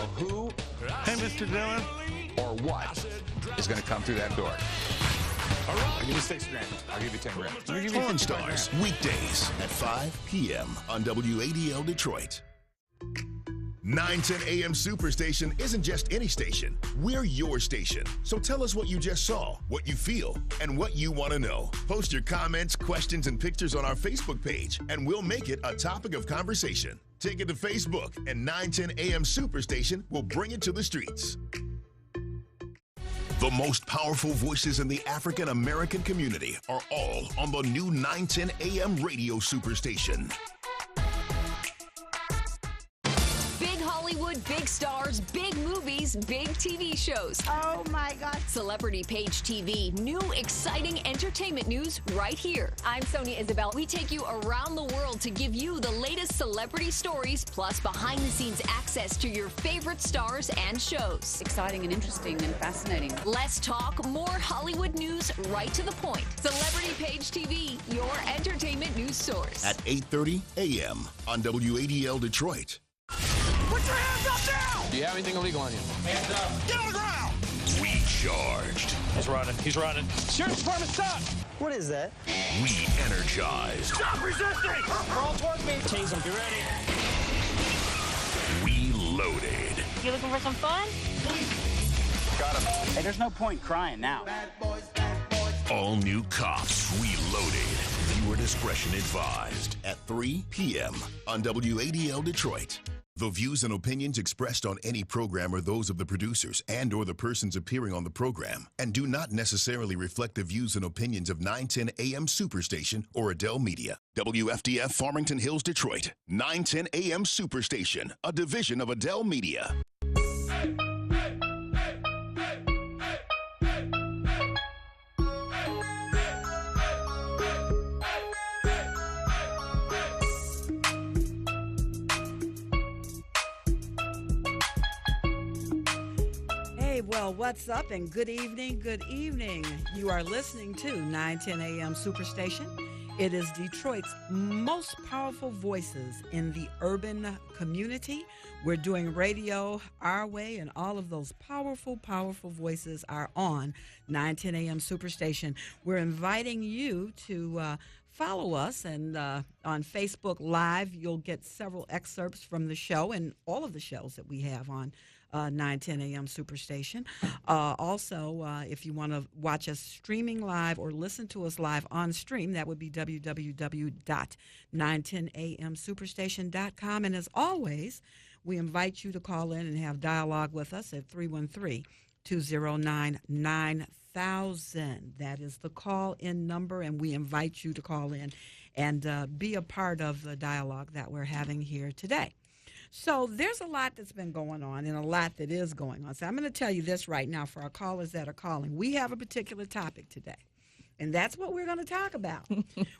who Hey, Mr. Dillon. or what is going to come through that door. I'll give you $6 grand. I'll give you 10 grand. Let me give you Pawn 55 Stars, grand. weekdays at 5 p.m. on WADL Detroit. 910 AM Superstation isn't just any station. We're your station. So tell us what you just saw, what you feel, and what you want to know. Post your comments, questions, and pictures on our Facebook page, and we'll make it a topic of conversation. Take it to Facebook, and 910 AM Superstation will bring it to the streets. The most powerful voices in the African American community are all on the new 910 AM radio superstation. Big Hollywood, big stars, big movies, big TV shows. Oh my God. Celebrity Page TV, new exciting entertainment news right here. I'm Sonia Isabel. We take you around the world to give you the latest celebrity stories, plus behind the scenes access to your favorite stars and shows. Exciting and interesting and fascinating. Less talk, more Hollywood news right to the point. Celebrity Page TV, your entertainment news source. At 8:30 a.m. on WADL Detroit. Put your hands up now! Do you have anything illegal on you? Hands up! Get on the ground! Recharged. He's running. He's running. Sheriff's Department, stop! What is that? Re-energized. Stop resisting! Crawl towards me. Tase him. Get ready. Reloaded. You looking for some fun? Got him. Hey, there's no point crying now. All new Cops Reloaded. Viewer discretion advised at 3 p.m. on WADL Detroit. The views and opinions expressed on any program are those of the producers and or the persons appearing on the program and do not necessarily reflect the views and opinions of 910 AM Superstation or Adele Media. WFDF Farmington Hills, Detroit. 910 AM Superstation, a division of Adele Media. Well, what's up and good evening, good evening. You are listening to 910 AM Superstation. It is Detroit's most powerful voices in the urban community. We're doing radio our way, and all of those powerful, powerful voices are on 910 AM Superstation. We're inviting you to follow us, and on Facebook Live, you'll get several excerpts from the show and all of the shows that we have on 910 AM Superstation. Also, if you want to watch us streaming live or listen to us live on stream, that would be www.910amsuperstation.com. And as always, we invite you to call in and have dialogue with us at 313-209-9000. That is the call-in number, and we invite you to call in and be a part of the dialogue that we're having here today. So there's a lot that's been going on and a lot that is going on. So I'm going to tell you this right now for our callers that are calling. We have a particular topic today, and that's what we're going to talk about.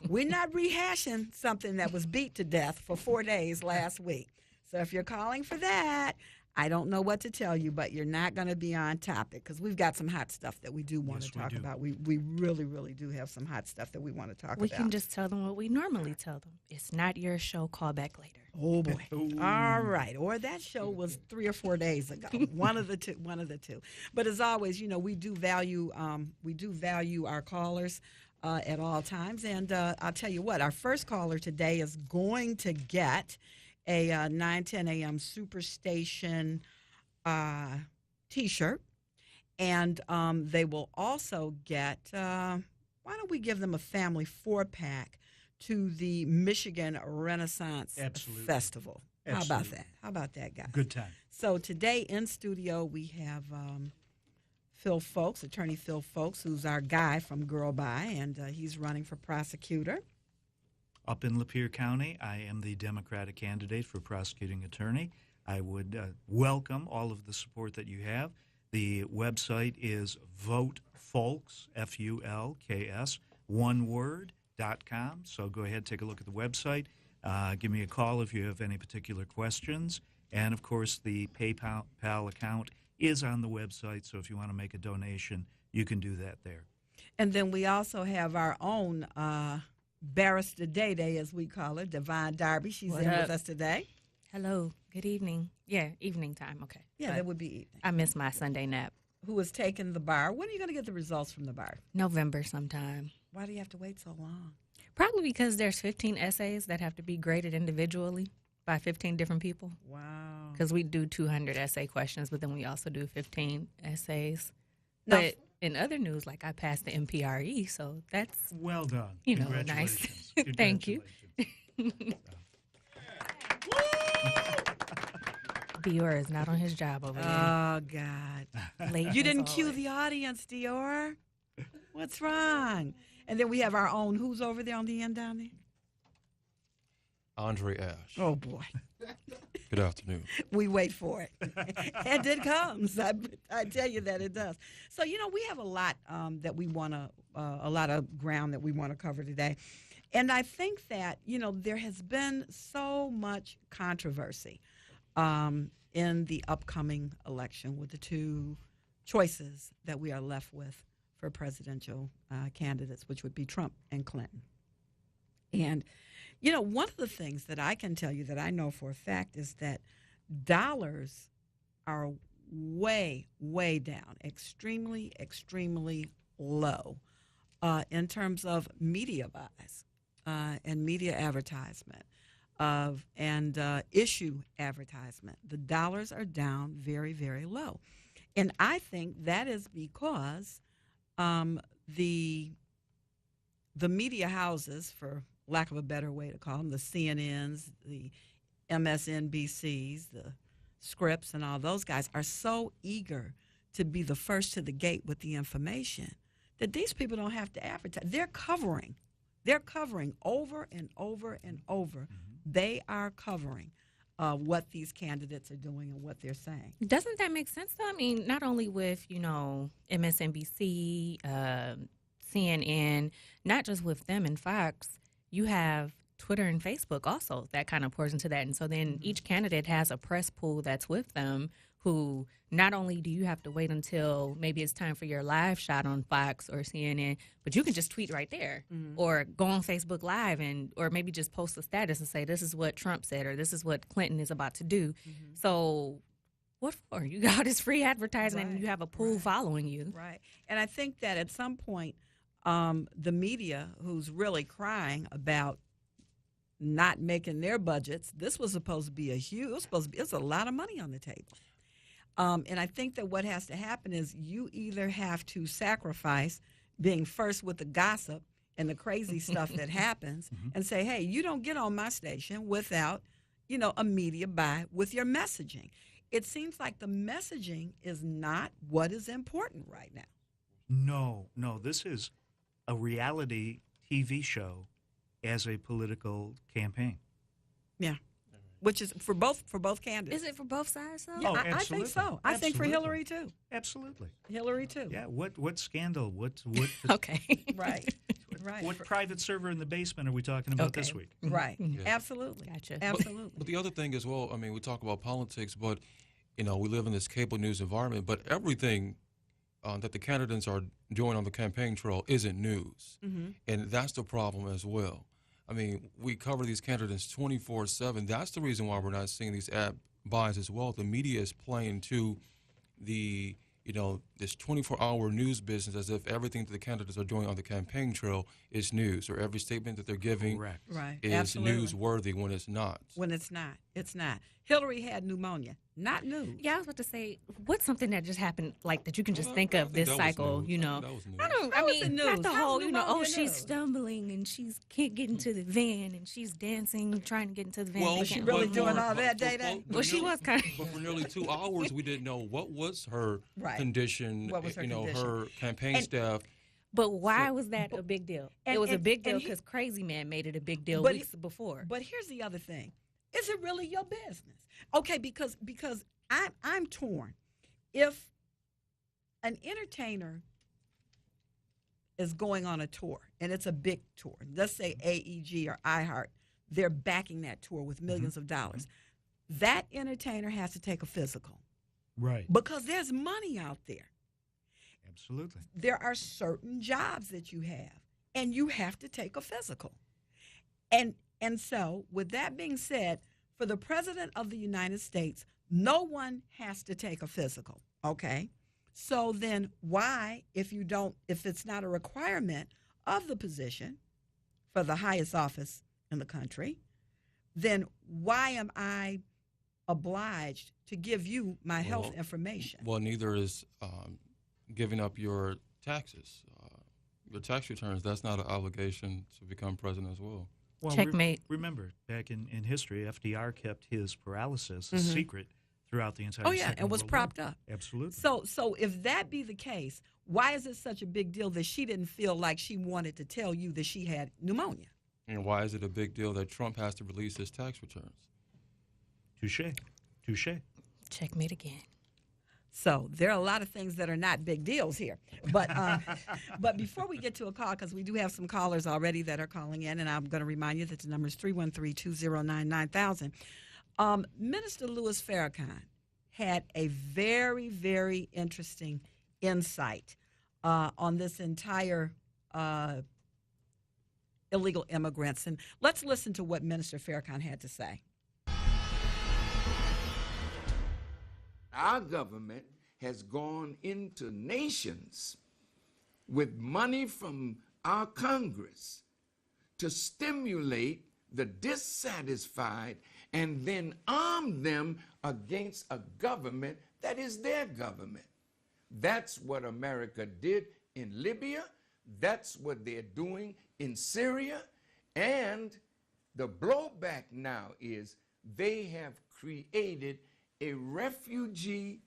We're not rehashing something that was beat to death for 4 days last week. So if you're calling for that, I don't know what to tell you, but you're not going to be on topic because we've got some hot stuff that we do want to talk about. We really, really do have some hot stuff that we want to talk about. We can just tell them what we normally tell them. It's not your show. Call back later. Oh, boy. All right. Or that show was 3 or 4 days ago. One of the two. But as always, you know, we do value our callers at all times. And I'll tell you what, our first caller today is going to get a 910 AM Superstation T-shirt, and they will also get, why don't we give them a family 4-pack to the Michigan Renaissance Festival. Absolutely. How about that, guys? Good time. So today in studio we have Phil Folks, attorney Phil Folks, who's our guy from Gurl Bye, and he's running for prosecutor. Up in Lapeer County, I am the Democratic candidate for prosecuting attorney. I would welcome all of the support that you have. The website is votefolks, F-U-L-K-S, oneword.com. So go ahead, take a look at the website. Give me a call if you have any particular questions. And, of course, the PayPal account is on the website, so if you want to make a donation, you can do that there. And then we also have our own Barrister Day, as we call her, Divine Darby. She's in with us today. Hello. Good evening. Yeah, evening time. Okay. Yeah, But that would be evening. I missed my Sunday nap. Who has taken the bar? When are you going to get the results from the bar? November sometime. Why do you have to wait so long? Probably because there's 15 essays that have to be graded individually by 15 different people. Wow. Because we do 200 essay questions, but then we also do 15 essays. Now, But in other news, like I passed the MPRE, so that's, Well done. you know, nice. Congratulations. Thank you. Dior is not on his job over there. Oh, God. Late You as didn't cue always. the audience, Dior. What's wrong? And then we have our own. Who's over there on the end down there? Andre Ash. Oh, boy. Good afternoon. We wait for it. And it comes. I tell you that it does. So, you know, we have a lot that we want to, a lot of ground that we want to cover today. And I think that, you know, there has been so much controversy in the upcoming election with the two choices that we are left with for presidential candidates, which would be Trump and Clinton. And, you know, one of the things that I can tell you that I know for a fact is that dollars are way, way down, extremely, extremely low in terms of media buys and media advertisement and issue advertisement. The dollars are down very, very low. And I think that is because the media houses, for lack of a better way to call them, the CNNs, the MSNBCs, the Scripps, and all those guys are so eager to be the first to the gate with the information that these people don't have to advertise. They're covering over and over and over. Mm-hmm. They are covering what these candidates are doing and what they're saying. Doesn't that make sense, though? I mean, not only with, you know, MSNBC, CNN, not just with them and Fox, you have Twitter and Facebook also that kind of pours into that. And so then each candidate has a press pool that's with them who not only do you have to wait until maybe it's time for your live shot on Fox or CNN, but you can just tweet right there or go on Facebook Live or maybe just post a status and say, this is what Trump said or this is what Clinton is about to do. So what for? You got this free advertising and you have a pool following you. Right. And I think that at some point, the media, who's really crying about not making their budgets, this was supposed to be it's a lot of money on the table. And I think that what has to happen is you either have to sacrifice being first with the gossip and the crazy stuff that happens and say, hey, you don't get on my station without, you know, a media buy with your messaging. It seems like the messaging is not what is important right now. No, this is a reality TV show as a political campaign. Yeah. Which is for both candidates. Is it for both sides, though? Yeah, Oh, I think so. I think for Hillary, too. Absolutely. Hillary, too. Yeah, what scandal? What Okay. Right. Right. What private server in the basement are we talking about this week? Right. Yeah. Absolutely. Gotcha. Absolutely. But the other thing as well, I mean, we talk about politics, but, you know, we live in this cable news environment, but everything that the candidates are doing on the campaign trail isn't news. And that's the problem as well. I mean, we cover these candidates 24/7. That's the reason why we're not seeing these ad buys as well. The media is playing to the, you know, this 24-hour news business as if everything that the candidates are doing on the campaign trail is news, or every statement that they're giving Correct. Right. is Absolutely. newsworthy when it's not. When it's not. It's not. Hillary had pneumonia. Not news. Yeah, I was about to say, what's something that just happened, like, that you can just Well, think I of think this that was cycle, news. you know? That was news. I was mean, the not news. the That whole, was you know, oh, pneumonia she's news. stumbling and she's can't get into the van and she's dancing, trying to get into the van. Well, They Was she can't really hold doing on. all that, Day-Day? Well, she was kind of. But for nearly 2 hours, we didn't know what was her Right. condition. What was her you know, condition? her campaign And- staff. But why was that a big deal? and- It was a and- big deal and he- because Crazy Man made it a big deal But weeks before. But here's the other thing. Is it really your business? Okay, because I'm torn. If an entertainer is going on a tour, and it's a big tour, let's say AEG or iHeart, they're backing that tour with millions of dollars. That entertainer has to take a physical Right. because there's money out there. Absolutely. There are certain jobs that you have, and you have to take a physical. And so, with that being said, for the President of the United States, no one has to take a physical, okay? So then why, if it's not a requirement of the position for the highest office in the country, then why am I obliged to give you my health information? Well, neither is giving up your taxes, your tax returns. That's not an obligation to become president as well. Well, Checkmate. Remember, back in history, FDR kept his paralysis a secret throughout the entire Second and was World propped War. up. Absolutely. So if that be the case, why is it such a big deal that she didn't feel like she wanted to tell you that she had pneumonia? And why is it a big deal that Trump has to release his tax returns? Touche. Touche. Checkmate again. So there are a lot of things that are not big deals here. But but before we get to a call, because we do have some callers already that are calling in, and I'm going to remind you that the number is 313-209-9000. Minister Louis Farrakhan had a very, very interesting insight on this entire illegal immigrants. And let's listen to what Minister Farrakhan had to say. Our government has gone into nations with money from our Congress to stimulate the dissatisfied and then arm them against a government that is their government. That's what America did in Libya. That's what they're doing in Syria. And the blowback now is they have created a refugee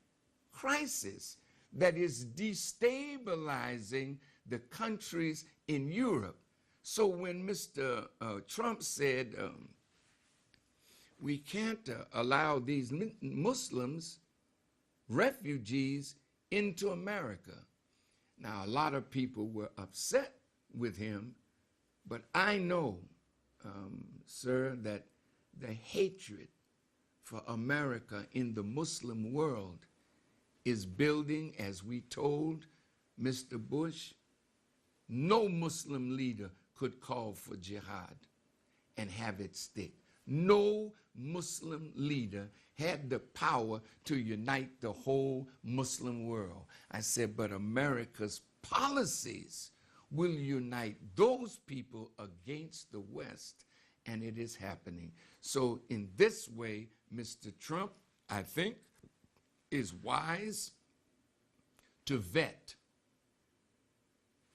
crisis that is destabilizing the countries in Europe. So when Mr. Trump said we can't allow these Muslims, refugees, into America. Now, a lot of people were upset with him, but I know, sir, that the hatred for America in the Muslim world is building. As we told Mr. Bush, no Muslim leader could call for jihad and have it stick. No Muslim leader had the power to unite the whole Muslim world. I said, but America's policies will unite those people against the West, and it is happening. So in this way, Mr. Trump, I think, is wise to vet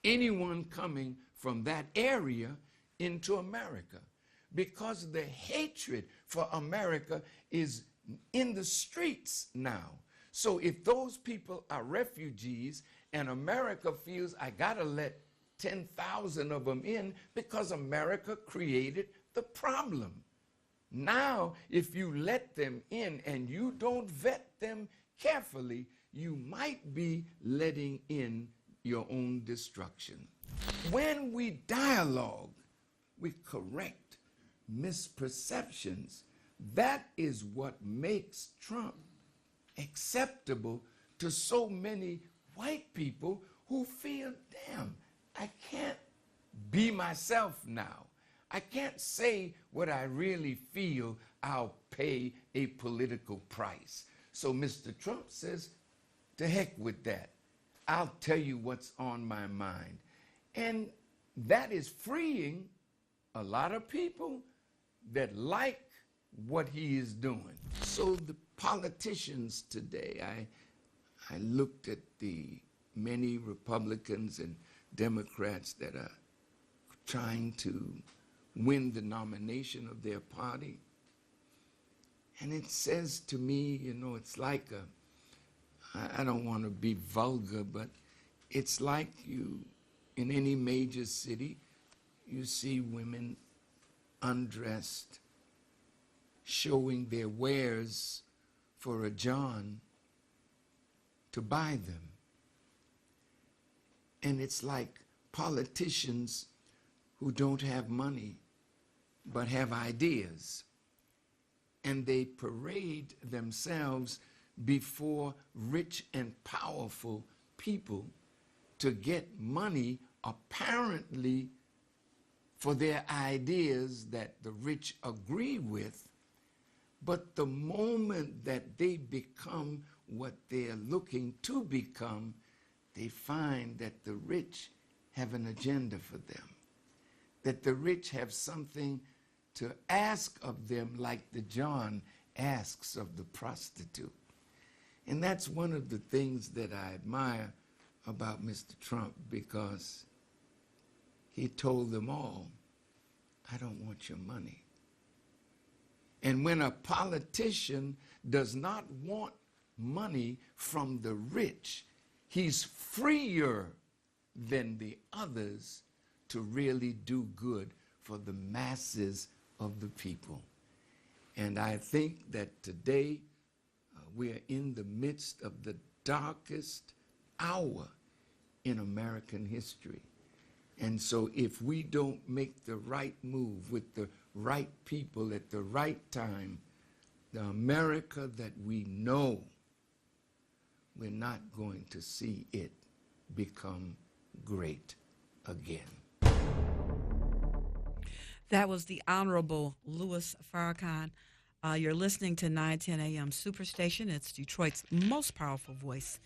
anyone coming from that area into America, because the hatred for America is in the streets now. So if those people are refugees and America feels I gotta let 10,000 of them in because America created the problem. Now, if you let them in and you don't vet them carefully, you might be letting in your own destruction. When we dialogue, we correct misperceptions. That is what makes Trump acceptable to so many white people who feel, damn, I can't be myself now. I can't say what I really feel. I'll pay a political price. So Mr. Trump says, to heck with that. I'll tell you what's on my mind. And that is freeing a lot of people that like what he is doing. So the politicians today, I looked at the many Republicans and Democrats that are trying to win the nomination of their party. And it says to me, you know, it's like I don't want to be vulgar, but it's like you, in any major city, you see women undressed, showing their wares for a John to buy them. And it's like politicians who don't have money but have ideas, and they parade themselves before rich and powerful people to get money apparently for their ideas that the rich agree with. But the moment that they become what they're looking to become, they find that the rich have an agenda for them, that the rich have something to ask of them like the John asks of the prostitute. And that's one of the things that I admire about Mr. Trump, because he told them all, I don't want your money. And when a politician does not want money from the rich, he's freer than the others to really do good for the masses of the people. And I think that today we are in the midst of the darkest hour in American history. And so if we don't make the right move with the right people at the right time, the America that we know, we're not going to see it become great again. That was the Honorable Louis Farrakhan. You're listening to 910 AM Superstation. It's Detroit's most powerful voice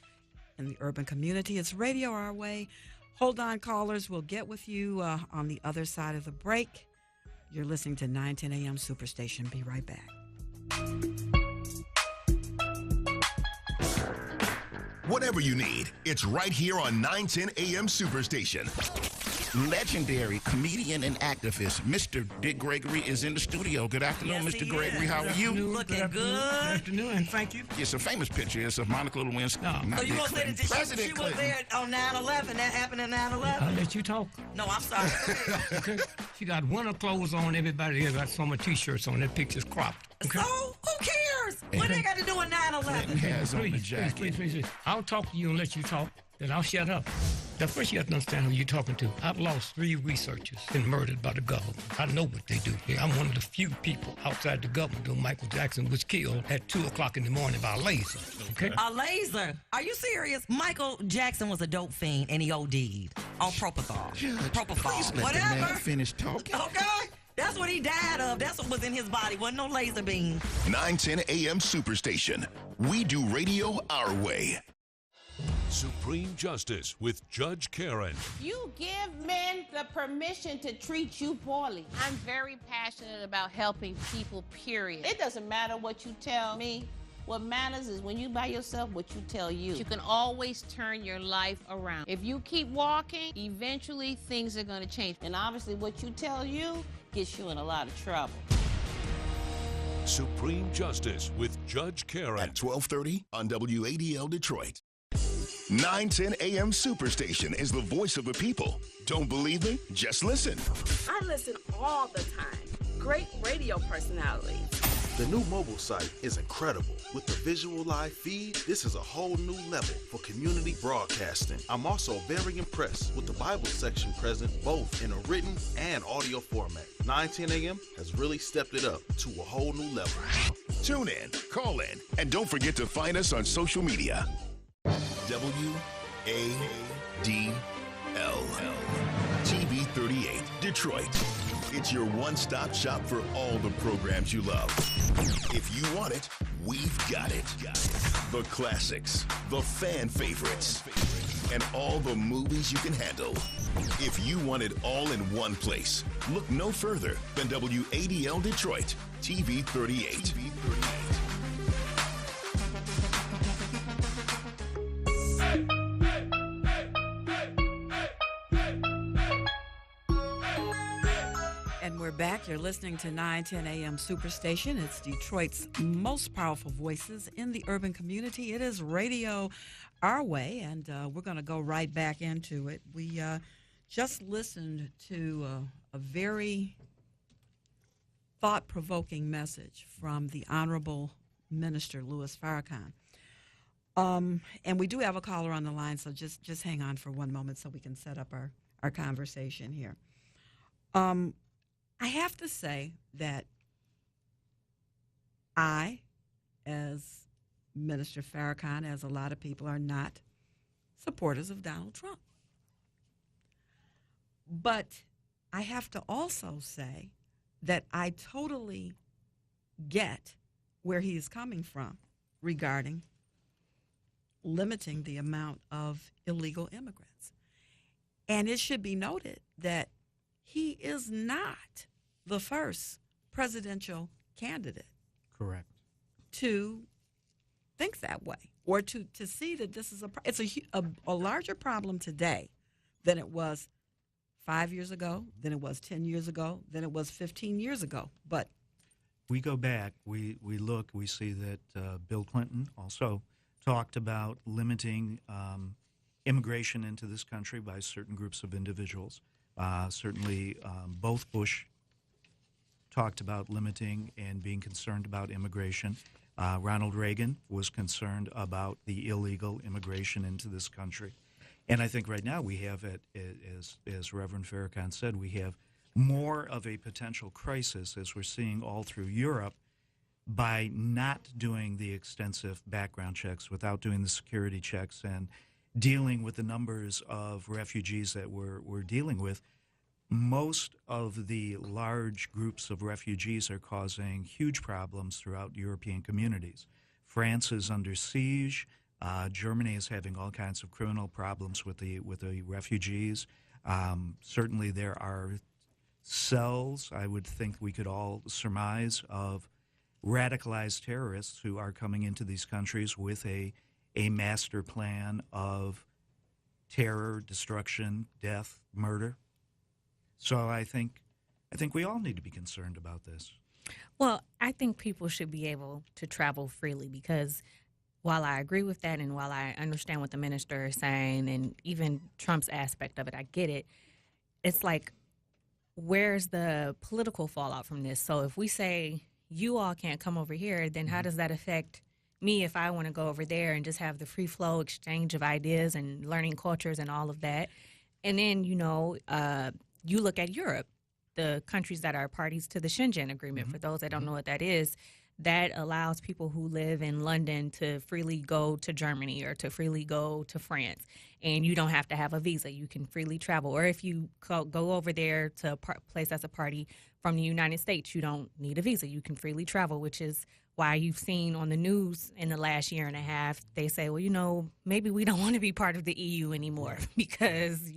in the urban community. It's Radio Our Way. Hold on, callers. We'll get with you on the other side of the break. You're listening to 910 AM Superstation. Be right back. Whatever you need, it's right here on 910 AM Superstation. Legendary comedian and activist, Mr. Dick Gregory, is in the studio. Good afternoon, Yes, Mr. Gregory. How are you? Looking good. Good afternoon, and thank you. It's a famous picture. It's of Monica Lewinsky. No. Not So you Dick gonna say Clinton. that she President was Clinton. there on 9/11? That happened in 9/11? I'll let you talk. No, I'm sorry. Okay. She got winter clothes on. Everybody else got summer T-shirts on. That picture's cropped. Okay? So who cares? What they got to do with 9/11? Has on the Please, jacket. please. I'll talk to you and let you talk. Then I'll shut up. Now, first you have to understand who you're talking to. I've lost 3 researchers been murdered by the government. I know what they do. I'm one of the few people outside the government though Michael Jackson was killed at 2 o'clock in the morning by a laser. Okay? A laser? Are you serious? Michael Jackson was a dope fiend and he OD'd on propofol. Please let the man Whatever. finish talking. Okay? That's what he died of. That's what was in his body. Wasn't no laser beam. 910 AM Superstation. We do radio our way. Supreme Justice with Judge Karen. You give men the permission to treat you poorly. I'm very passionate about helping people, period. It doesn't matter what you tell me. What matters is when you by yourself, what you tell you. You can always turn your life around. If you keep walking, eventually things are going to change. And obviously what you tell you gets you in a lot of trouble. Supreme Justice with Judge Karen. At 12:30 on WADL Detroit. 910 AM Superstation is the voice of the people. Don't believe me? Just listen. I listen all the time. Great radio personalities. The new mobile site is incredible. With the visual live feed, this is a whole new level for community broadcasting. I'm also very impressed with the Bible section present both in a written and audio format. 910 AM has really stepped it up to a whole new level. Tune in, call in, and don't forget to find us on social media. WADL TV 38 Detroit. It's your one-stop shop for all the programs you love. If you want it, we've got it. The classics, the fan favorites, and all the movies you can handle. If you want it all in one place, look no further than WADL Detroit TV 38. And we're back. You're listening to 910 AM Superstation. It's Detroit's most powerful voices in the urban community. It is Radio Our Way, and we're going to go right back into it. We just listened to a very thought-provoking message from the Honorable Minister Louis Farrakhan. And we do have a caller on the line, so just hang on for one moment so we can set up our conversation here. I have to say that I, as Minister Farrakhan, as a lot of people, are not supporters of Donald Trump. But I have to also say that I totally get where he is coming from regarding limiting the amount of illegal immigrants. And it should be noted that he is not the first presidential candidate Correct. to think that way, or to see that this is a larger problem today than it was 5 years ago, than it was 10 years ago, than it was 15 years ago. But we go back, we look, we see that Bill Clinton also talked about limiting immigration into this country by certain groups of individuals. Certainly, both Bush talked about limiting and being concerned about immigration. Ronald Reagan was concerned about the illegal immigration into this country. And I think right now we have, as Reverend FARRAKHAN said, we have more of a potential crisis, as we're seeing all through Europe, by not doing the extensive background checks, without doing the security checks, and dealing with the numbers of refugees that we're dealing with. Most of the large groups of refugees are causing huge problems throughout European communities. France is under siege. Germany is having all kinds of criminal problems with the refugees. Certainly there are cells, I would think we could all surmise, of radicalized terrorists who are coming into these countries with a master plan of terror, destruction, death, murder. So I think we all need to be concerned about this. Well, I think people should be able to travel freely, because while I agree with that and while I understand what the minister is saying and even Trump's aspect of it, I get it. It's like, where's the political fallout from this? So if we say you all can't come over here, then how does that affect me if I want to go over there and just have the free flow exchange of ideas and learning cultures and all of that? And then, you look at Europe, the countries that are parties to the Schengen Agreement. For those that don't know what that is, that allows people who live in London to freely go to Germany or to freely go to France. And you don't have to have a visa. You can freely travel. Or if you go over there to a place that's a party from the United States, you don't need a visa. You can freely travel, which is why you've seen on the news in the last year and a half, they say, well, maybe we don't want to be part of the EU anymore because,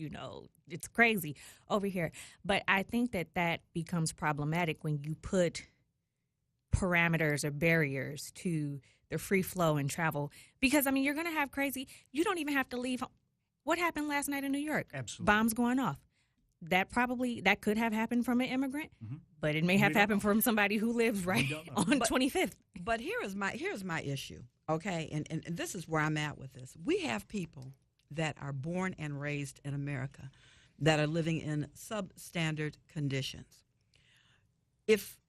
it's crazy over here. But I think that becomes problematic when you put parameters or barriers to the free flow and travel. Because, you're going to have crazy, you don't even have to leave. What happened last night in New York? Absolutely. Bombs going off. That could have happened from an immigrant, but it may have happened from somebody who lives right on 25th. But here's my issue, okay? And this is where I'm at with this. We have people that are born and raised in America that are living in substandard conditions. If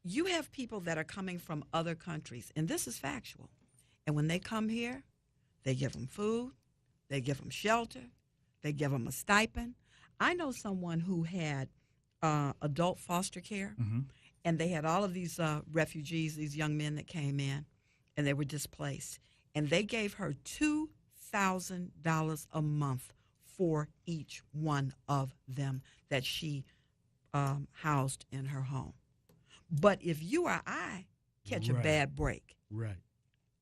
you have people that are coming from other countries, and this is factual, and when they come here, they give them food, they give them shelter, they give them a stipend. I know someone who had adult foster care, and they had all of these refugees, these young men that came in, and they were displaced. And they gave her $2,000 a month for each one of them that she housed in her home. But if you or I catch a bad break,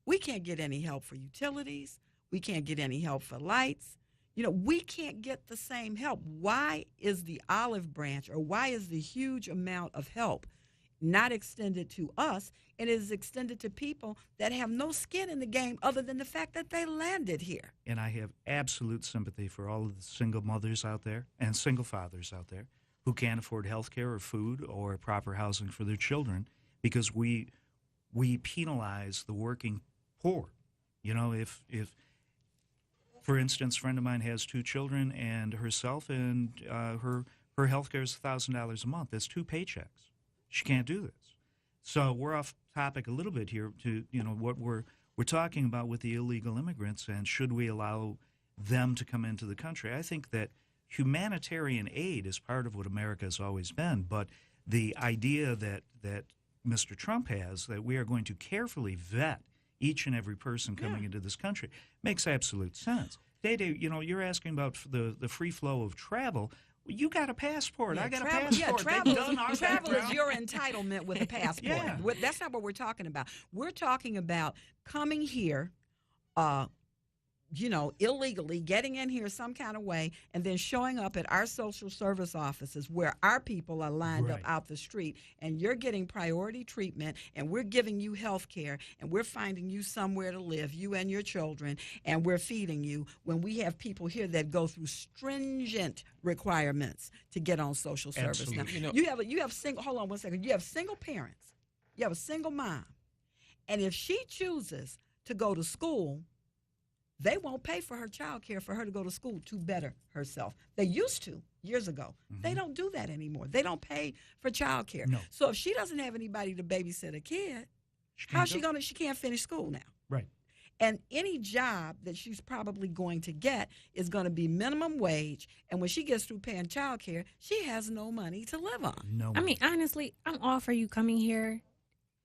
we can't get any help for utilities. We can't get any help for lights. We can't get the same help. Why is the olive branch, or why is the huge amount of help not extended to us, and is extended to people that have no skin in the game other than the fact that they landed here? And I have absolute sympathy for all of the single mothers out there and single fathers out there who can't afford health care or food or proper housing for their children, because we penalize the working poor. If for instance, a friend of mine has 2 children and herself, and her health care is $1,000 a month. That's 2 paychecks. She can't do this. So we're off topic a little bit here to what we're talking about with the illegal immigrants, and should we allow them to come into the country? I think that humanitarian aid is part of what America has always been, but the idea that Mr. Trump has, that we are going to carefully vet each and every person coming into this country, makes absolute sense. Day, you're asking about the free flow of travel. You got a passport. Yeah, I got travel, a passport. Yeah, They've done our travel is background. your entitlement with a passport. Yeah. That's not what we're talking about. We're talking about coming here, illegally, getting in here some kind of way, and then showing up at our social service offices where our people are lined up out the street, and you're getting priority treatment, and we're giving you health care, and we're finding you somewhere to live, you and your children, and we're feeding you, when we have people here that go through stringent requirements to get on social service. Absolutely. Now, you have single, hold on one second, you have single parents, you have a single mom, and if she chooses to go to school, they won't pay for her child care for her to go to school to better herself. They used to years ago. They don't do that anymore. They don't pay for child care. No. So if she doesn't have anybody to babysit a kid, how's she going to, she can't finish school now. Right. And any job that she's probably going to get is going to be minimum wage. And when she gets through paying child care, she has no money to live on. No. I mean, honestly, I'm all for you coming here.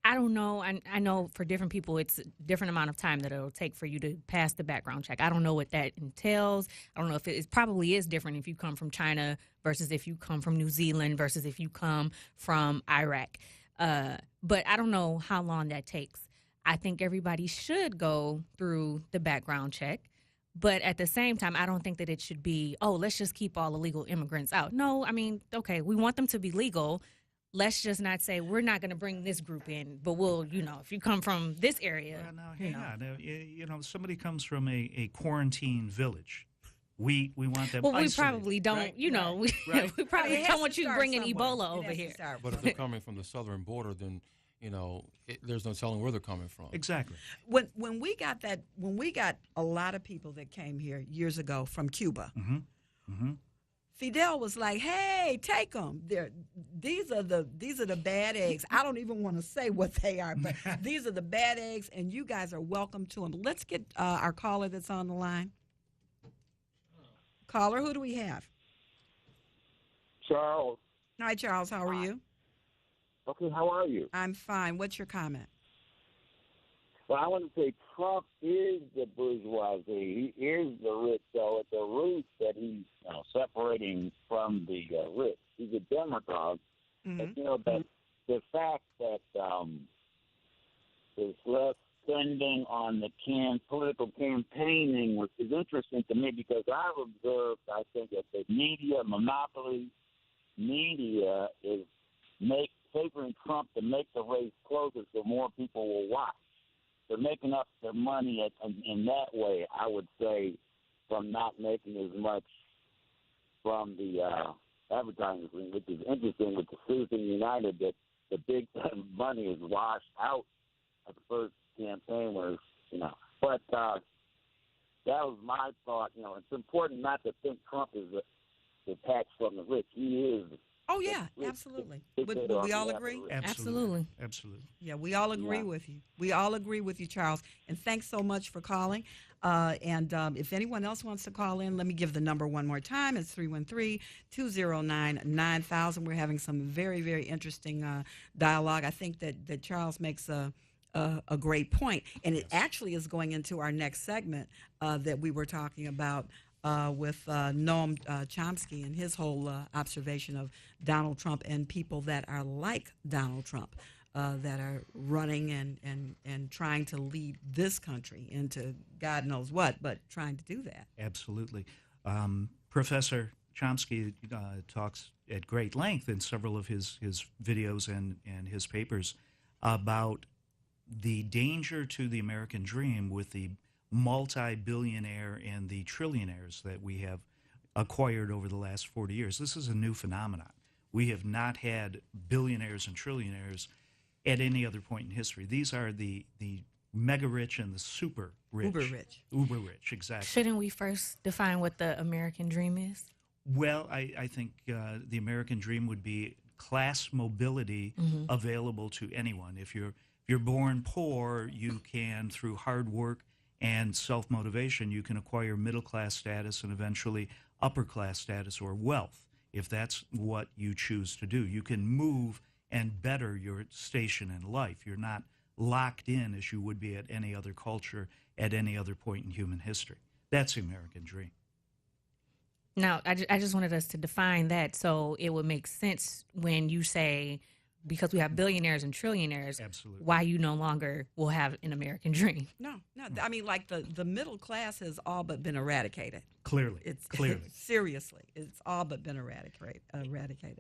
I don't know. I know for different people, it's a different amount of time that it'll take for you to pass the background check. I don't know what that entails. I don't know if it probably is different if you come from China versus if you come from New Zealand versus if you come from Iraq. But I don't know how long that takes. I think everybody should go through the background check. But at the same time, I don't think that it should be, let's just keep all illegal immigrants out. No, I mean, okay, we want them to be legal. Let's just not say we're not going to bring this group in, but we'll, if you come from this area. Well, no, hang on. Somebody comes from a quarantine village. We want them. Well, we isolated, probably don't. right? We probably don't want you bringing Ebola over here. But if they're coming from the southern border, then there's no telling where they're coming from. Exactly. When we got a lot of people that came here years ago from Cuba. Fidel was like, "Hey, take them. These are the bad eggs. I don't even want to say what they are, but these are the bad eggs, and you guys are welcome to them." Let's get our caller that's on the line. Caller, who do we have? Charles. Hi, Charles. How are you? Okay, how are you? I'm fine. What's your comment? Well, I want to say Trump is the bourgeoisie. He is the rich. So at the root that he's separating from the rich. He's a demagogue. But, the fact that there's less spending on the political campaigning is interesting to me because I've observed, I think, that the monopoly media is favoring Trump to make the race closer so more people will watch. They're making up their money in that way, I would say, from not making as much from the advertising, which is interesting with the Citizen United that the big money is washed out at the first campaign But that was my thought. It's important not to think Trump is detached from the rich. He is. Oh, yeah, absolutely. Would we all agree? Absolutely. Yeah, we all agree with you. We all agree with you, Charles. And thanks so much for calling. And if anyone else wants to call in, let me give the number one more time. It's 313-209-9000. We're having some very, very interesting dialogue. I think that Charles makes a great point. And it actually is going into our next segment that we were talking about with Noam Chomsky and his whole observation of Donald Trump and people that are like Donald Trump that are running and trying to lead this country into God knows what, but trying to do that. Absolutely. Professor Chomsky talks at great length in several of his videos and his papers about the danger to the American dream with the multi-billionaire and the trillionaires that we have acquired over the last 40 years. This is a new phenomenon. We have not had billionaires and trillionaires at any other point in history. These are the mega rich and the super rich. Uber rich. Uber rich, exactly. Shouldn't we first define what the American dream is? Well, I think the American dream would be class mobility available to anyone. If you're born poor, you can, through hard work and self-motivation, you can acquire middle-class status and eventually upper-class status or wealth, if that's what you choose to do. You can move and better your station in life. You're not locked in as you would be at any other culture at any other point in human history. That's the American dream. Now, I just wanted us to define that so it would make sense when you say, because we have billionaires and trillionaires, absolutely, why you no longer will have an American dream. No. I mean, like the middle class has all but been eradicated. Clearly. Seriously, it's all but been eradicated.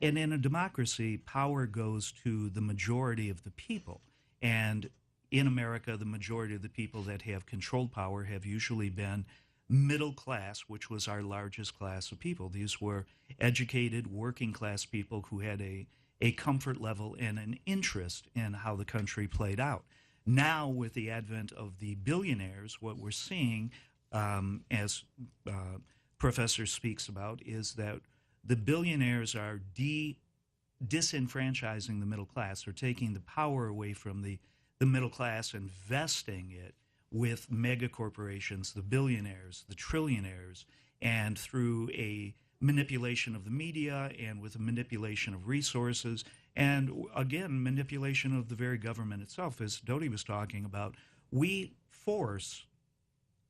And in a democracy, power goes to the majority of the people. And in America, the majority of the people that have controlled power have usually been middle class, which was our largest class of people. These were educated, working class people who had a comfort level and an interest in how the country played out. Now, with the advent of the billionaires, what we're seeing, as Professor speaks about, is that the billionaires are disenfranchising the middle class, or taking the power away from the middle class and vesting it with mega corporations, the billionaires, the trillionaires, and through a manipulation of the media and with a manipulation of resources, and again, manipulation of the very government itself. As Dodie was talking about, we force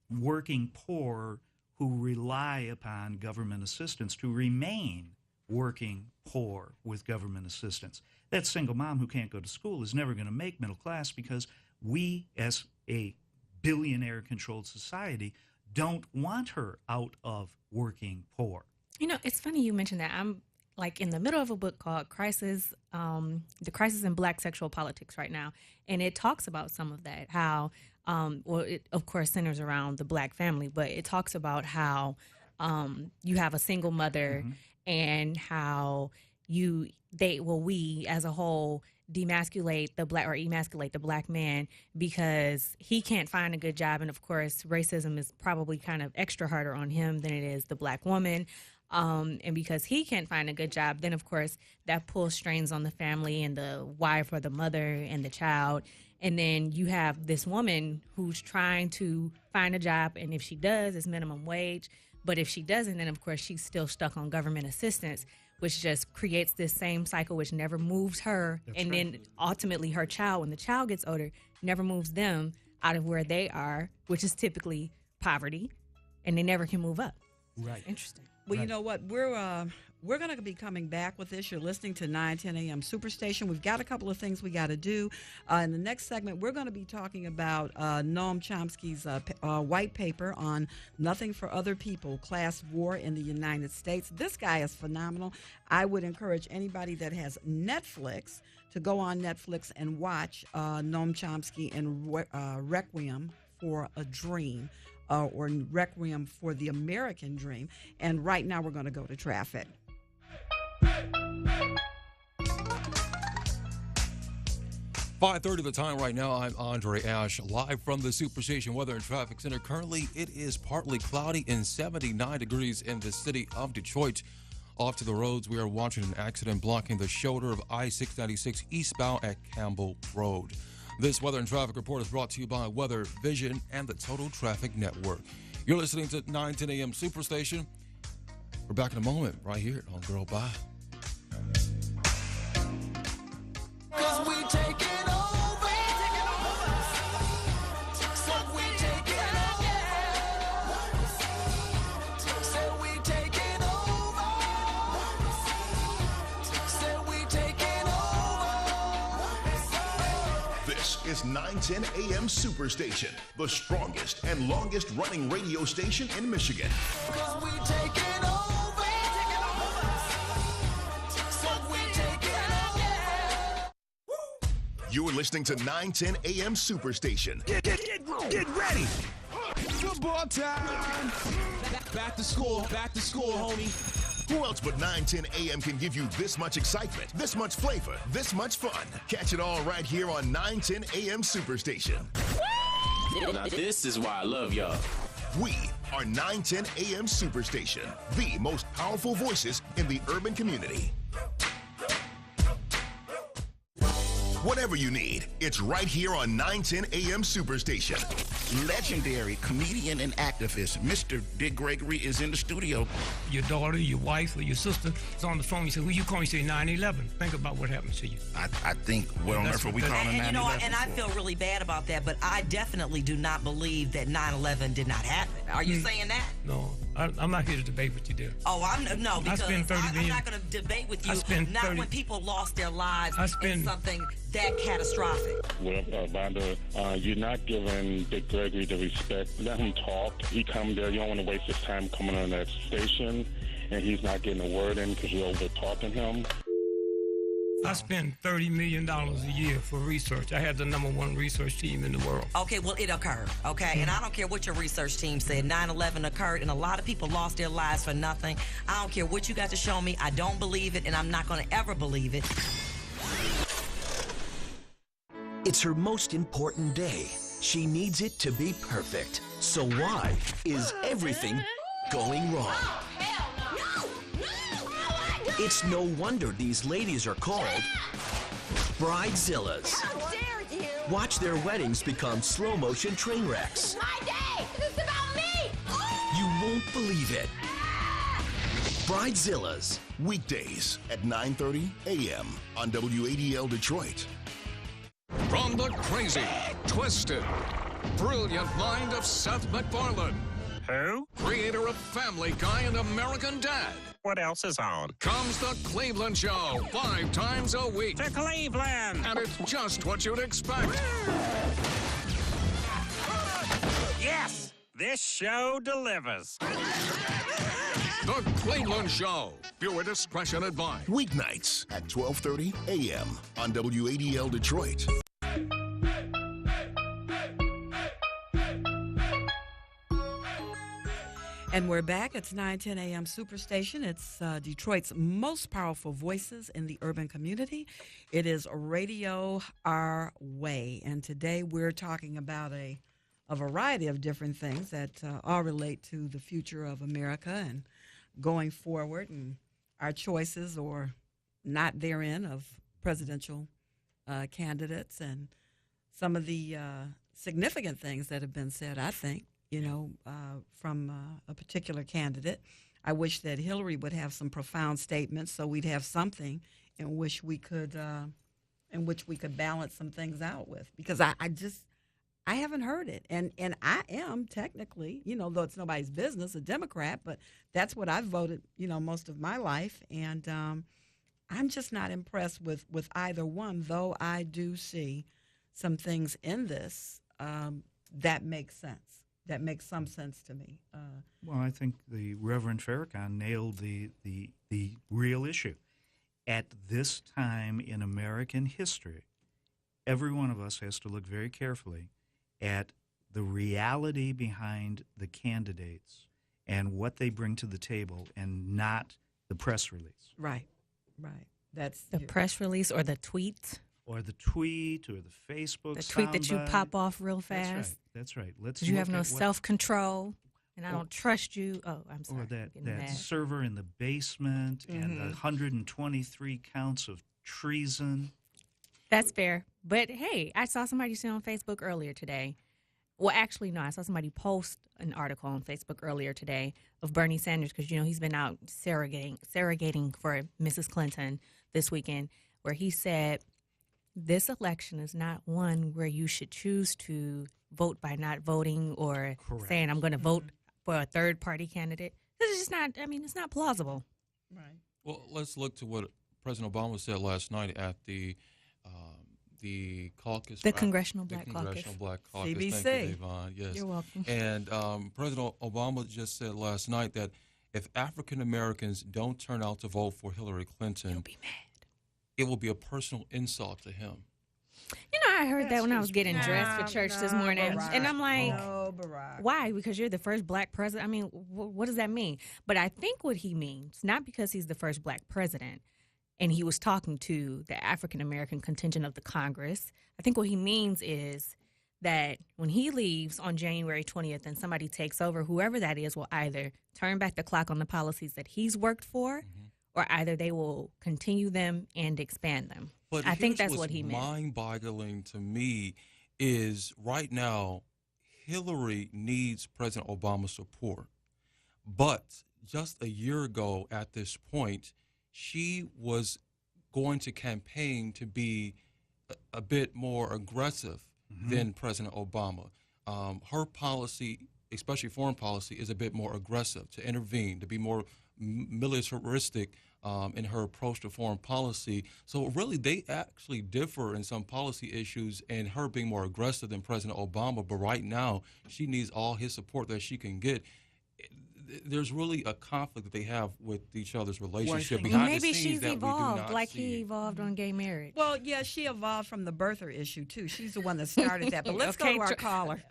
working poor who rely upon government assistance to remain working poor with government assistance. That single mom who can't go to school is never going to make middle class, because we, as a billionaire-controlled society, don't want her out of working poor. You know, it's funny you mentioned that. I'm like in the middle of a book called The Crisis in Black Sexual Politics right now. And it talks about some of that, how, well, it of course centers around the black family, but it talks about how you have a single mother, and how we as a whole demasculate the black, or emasculate the black man, because he can't find a good job. And of course, racism is probably kind of extra harder on him than it is the black woman. And because he can't find a good job, then of course that pulls strains on the family and the wife or the mother and the child. And then you have this woman who's trying to find a job, and if she does, it's minimum wage. But if she doesn't, then of course she's still stuck on government assistance, which just creates this same cycle, which never moves her. And then ultimately her child, when the child gets older, never moves them out of where they are, which is typically poverty, and they never can move up. Right. Interesting. Well, you know what? We're going to be coming back with this. You're listening to 910 AM Superstation. We've got a couple of things we got to do. In the next segment, we're going to be talking about Noam Chomsky's white paper on Nothing for Other People, Class War in the United States. This guy is phenomenal. I would encourage anybody that has Netflix to go on Netflix and watch Noam Chomsky in Requiem for a Dream. Or Requiem for the American Dream. And right now we're going to go to traffic. 5:30 the time right now. I'm Andre Ash, live from the Superstation Weather and Traffic Center. Currently, it is partly cloudy and 79 degrees in the city of Detroit. Off to the roads, we are watching an accident blocking the shoulder of I-696 eastbound at Campbell Road. This weather and traffic report is brought to you by Weather Vision and the Total Traffic Network. You're listening to 910 AM Superstation. We're back in a moment right here on Gurl Bye. Is 910 AM Superstation, the strongest and longest running radio station in Michigan. You're listening to 910 AM Superstation. Get ready. Football time. Back to school, homie. Who else but 910 AM can give you this much excitement, this much flavor, this much fun? Catch it all right here on 910 AM Superstation. This is why I love y'all. We are 910 AM Superstation, the most powerful voices in the urban community. Whatever you need, it's right here on 910 AM Superstation. Legendary comedian and activist Mr. Dick Gregory is in the studio. Your daughter, your wife, or your sister is on the phone. You say, who you calling? You say 9/11. Think about what happens to you. I think, what on earth are we calling 9/11? And you know what, and I feel really bad about that, but I definitely do not believe that 9/11 did not happen. Are you saying that? No, I'm not here to debate with you, dear. Oh, no, because I'm not going to debate with you. Not when people lost their lives in something that catastrophic. Well, Vonda, you're not giving Dick Gregory the respect. Let him talk. He come there. You don't want to waste his time coming on that station, and he's not getting a word in because you're over talking him. I spend $30 million a year for research. I had the #1 research team in the world. Okay, well, it occurred, okay? And I don't care what your research team said. 9/11 occurred, and a lot of people lost their lives for nothing. I don't care what you got to show me. I don't believe it, and I'm not going to ever believe it. It's her most important day. She needs it to be perfect. So why is everything going wrong? It's no wonder these ladies are called Bridezillas. How dare you! Watch their weddings become slow-motion train wrecks. My day! This is about me! You won't believe it. Bridezillas. Weekdays at 9:30 a.m. on WADL Detroit. From the crazy, twisted, brilliant mind of Seth MacFarlane. Who? Creator of Family Guy and American Dad. What else is on? Comes the Cleveland Show 5 times a week. To Cleveland! And it's just what you'd expect. Yes! This show delivers. The Cleveland Show. Viewer discretion advised. Weeknights at 12:30 a.m. on WADL Detroit. And we're back. It's 9:10 a.m. Superstation. It's Detroit's most powerful voices in the urban community. It is Radio Our Way. And today we're talking about a variety of different things that all relate to the future of America and going forward and our choices or not therein of presidential candidates and some of the significant things that have been said, I think, from a particular candidate. I wish that Hillary would have some profound statements so we'd have something in which we could balance some things out with, because I haven't heard it. And I am technically, though it's nobody's business, a Democrat, but that's what I've voted, most of my life. And I'm just not impressed with either one, though I do see some things in this that make sense. That makes some sense to me. Well, I think the Reverend FARRAKHAN nailed the real issue. At this time in American history, every one of us has to look very carefully at the reality behind the candidates and what they bring to the table, and not the press release. Right. That's the press release or the tweet. Or the tweet or the Facebook. The tweet that you pop off real fast. That's right. Let's. You have no self-control, and I don't trust you. Oh, I'm sorry. Or that server in the basement and the 123 counts of treason. That's fair. But hey, I saw somebody say on Facebook earlier today. Well, actually, no, I saw somebody post an article on Facebook earlier today of Bernie Sanders, because he's been out surrogating for Mrs. Clinton this weekend, where he said, this election is not one where you should choose to vote by not voting or saying I'm going to vote for a third-party candidate. This is just not, it's not plausible. Right. Well, let's look to what President Obama said last night at the caucus. The Congressional Black Congressional Black Caucus. CBC. Thank you, Yvonne. Yes. You're welcome. And President Obama just said last night that if African Americans don't turn out to vote for Hillary Clinton, he'll be mad. It will be a personal insult to him. I heard that when I was getting dressed for church this morning. Barack. And I'm like, Barack. Why? Because you're the first black president? What does that mean? But I think what he means, not because he's the first black president, and he was talking to the African-American contingent of the Congress, I think what he means is that when he leaves on January 20th and somebody takes over, whoever that is will either turn back the clock on the policies that he's worked for, or either they will continue them and expand them. But I think here's that's what he meant. mind-boggling to me is right now, Hillary needs President Obama's support. But just a year ago at this point, she was going to campaign to be a bit more aggressive than President Obama. Her policy, especially foreign policy, is a bit more aggressive, to intervene, to be more militaristic in her approach to foreign policy. So really, they actually differ in some policy issues, and her being more aggressive than President Obama. But right now, she needs all his support that she can get. There's really a conflict that they have with each other's relationship. Maybe she's evolved like he evolved on gay marriage. Well, yeah, she evolved from the birther issue, too. She's the one that started that. But let's go to our caller.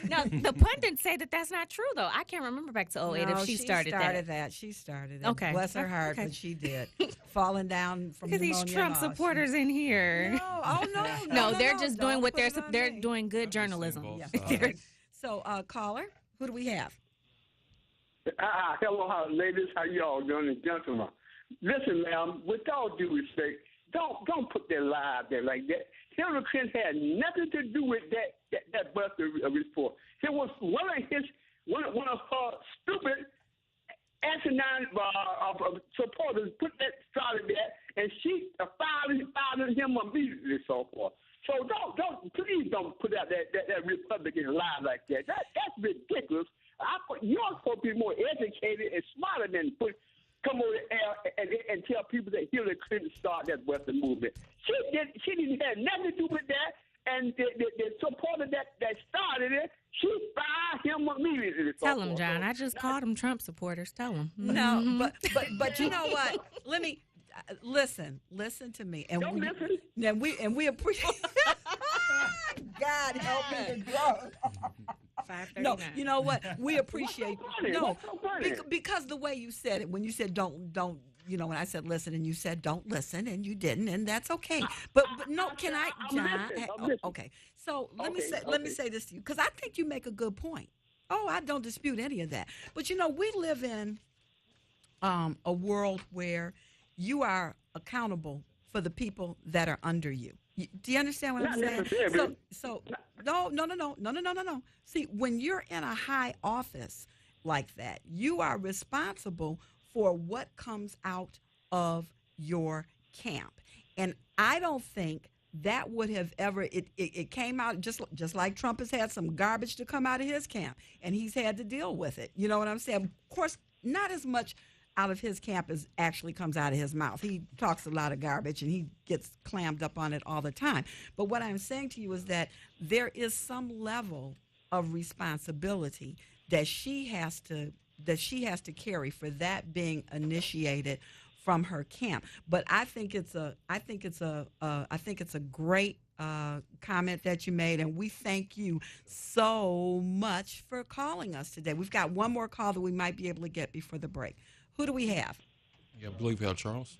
No, the pundits say that that's not true, though. I can't remember back to 08 if she started that. She started it. Okay. Bless her heart, but she did. Falling down from Look at these Trump supporters in here. No, they're just doing what they're doing good journalism. So, caller, who do we have? Hello, ladies. How y'all doing, and gentlemen? Listen, ma'am, with all due respect, don't put that lie out there like that. Hillary Clinton had nothing to do with that birthday report. It was one of her stupid asinine supporters put that started there, and she fired him immediately, so forth. So please don't put out that Republican lie like that. That's ridiculous. You're supposed to be more educated and smarter than come over there and tell people that Hillary Clinton started that Western movement. She didn't have nothing to do with that, and the supporter that started it, she fired him immediately. Tell him, John. I just called them Trump supporters. Tell him. No, but you know what? Let me listen to me, and we appreciate. God help me to grow. No, you know what? We appreciate because the way you said it, when you said don't, when I said listen and you said don't listen and you didn't, and that's okay. But no, can I, John? Okay. So let me say this to you, because I think you make a good point. Oh, I don't dispute any of that. But we live in a world where you are accountable for the people that are under you. Do you understand what I'm saying? So no. See, when you're in a high office like that, you are responsible for what comes out of your camp. And I don't think that would have ever, it came out just like Trump has had some garbage to come out of his camp, and he's had to deal with it. You know what I'm saying? Of course, not as much out of his camp as actually comes out of his mouth. He talks a lot of garbage, and he gets clammed up on it all the time. But what I'm saying to you is that there is some level of responsibility that she has to carry for that being initiated from her camp. But I think it's a great comment that you made, and we thank you so much for calling us today. We've got one more call that we might be able to get before the break. Who do we have? Yeah, I believe we have Charles.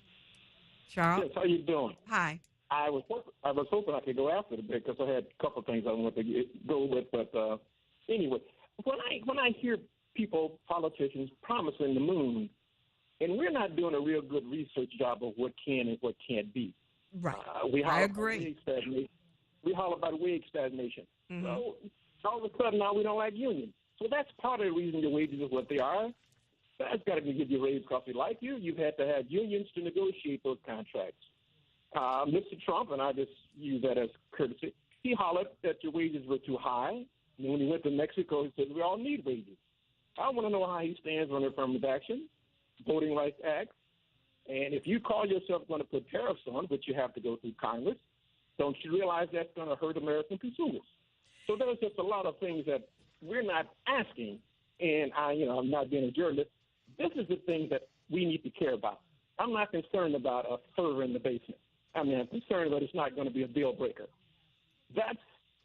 Yes, how you doing? Hi. I was hoping I could go after the break because I had a couple of things I wanted to go with. But anyway, when I hear people, politicians, promising the moon, and we're not doing a real good research job of what can and what can't be. Right. I agree. We holler about wage stagnation. Mm-hmm. So all of a sudden now we don't like unions. So that's part of the reason your wages are what they are. That's got to give you a raise because they like you. You've had to have unions to negotiate those contracts. Mr. Trump, and I just use that as courtesy, he hollered that your wages were too high. And when he went to Mexico, he said, we all need wages. I want to know how he stands on affirmative action, Voting Rights Act. And if you call yourself going to put tariffs on, which you have to go through Congress, don't you realize that's going to hurt American consumers? So there's just a lot of things that we're not asking. And I'm not being a journalist. This is the thing that we need to care about. I'm not concerned about a server in the basement. I'm concerned that it's not going to be a deal breaker. That's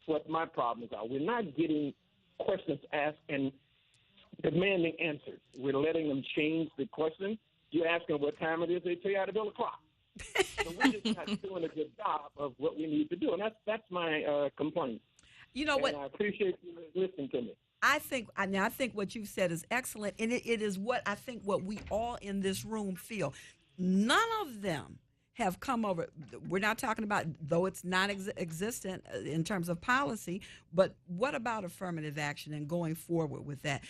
what my problems are. We're not getting questions asked and demanding answers. We're letting them change the question. You ask them what time it is, they tell you how to build a clock. So we're just not doing a good job of what we need to do, and that's my complaint. You know what? I appreciate you listening to me. I think what you said is excellent, and it is what I think what we all in this room feel. None of them have come over. We're not talking about, though it's non-existent in terms of policy, but what about affirmative action and going forward with that?